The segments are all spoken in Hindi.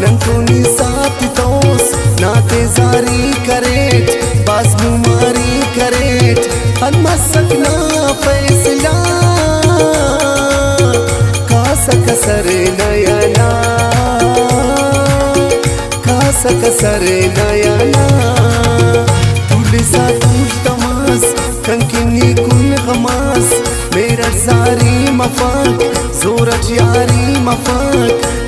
नंतुनी साथी तोस नाते जारी करेट बास मुमारी करेट अनमसकना फैसला कासा कसरे नयना कासा कसरे नयना तुलिसा तुल तमास कंकिनी कुन खमास मेरा सारी मफाक जोरत यारी मफाक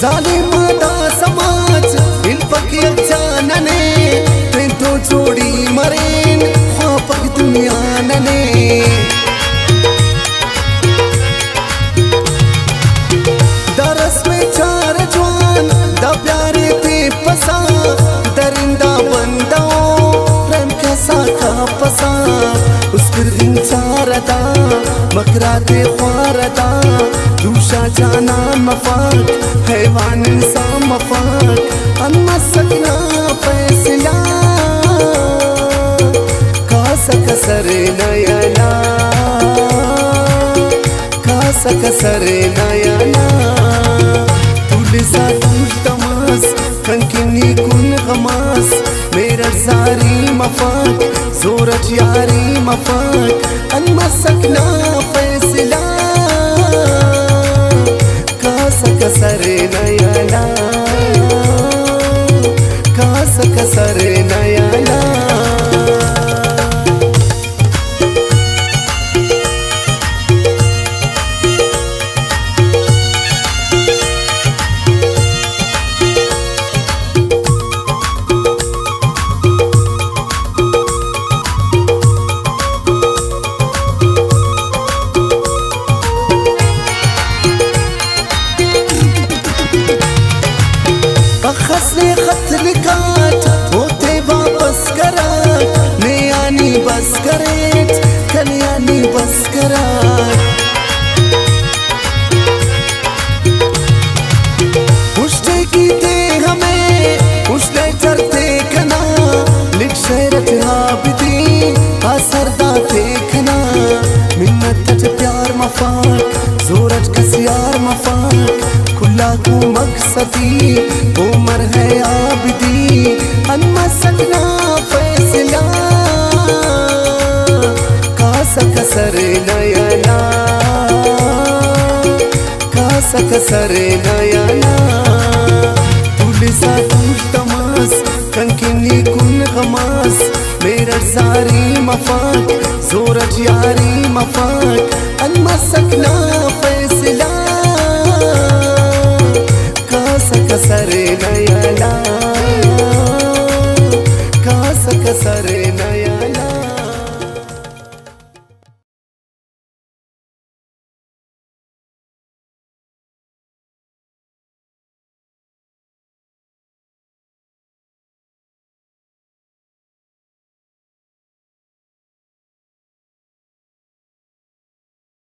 ज़ालिमादा समाज दिल पकिया जानने तें तो जोड़ी मरेन ख्वापक दुनिया नने दरस में चार जवान दा प्यारे ते पसा दरिंदा बंदा प्रेम कैसा का पसा उस फिर दिन चारदा मकराते ख्वारदा दूषा जाना मफाक हैवान इंसान मफाक अनमसकना फैसला कासा कसरना यला कासा कसरना यला तुलिसा तुल तमास कंकिनी कुन गमास मेरा सारी मफाक जोरत यारी मफाक अनमसकना फैसला कासा कसरना यला कासा कसरना यला बखसने खत लिखाट होते वापस कराट नयानी बस करेट कल्याणी बस कराट पुष्टे की थे हमें पुष्टे चरते कना लिख शहरत हाबिदी असरदा थे खना मिन्नत प्यार मफाक जोरत कसियार मफाक खुला को मकसदी उमर है आबिदी अनमसकना फैसला कासा कसरना यला कासा कसरना यला तुलिसा तुल तमास कंकिनी कुन गमास मेरा सारी मफाक जोरत यार पाठ अनमसकना फैसला कासक सरे नयला कासक सरे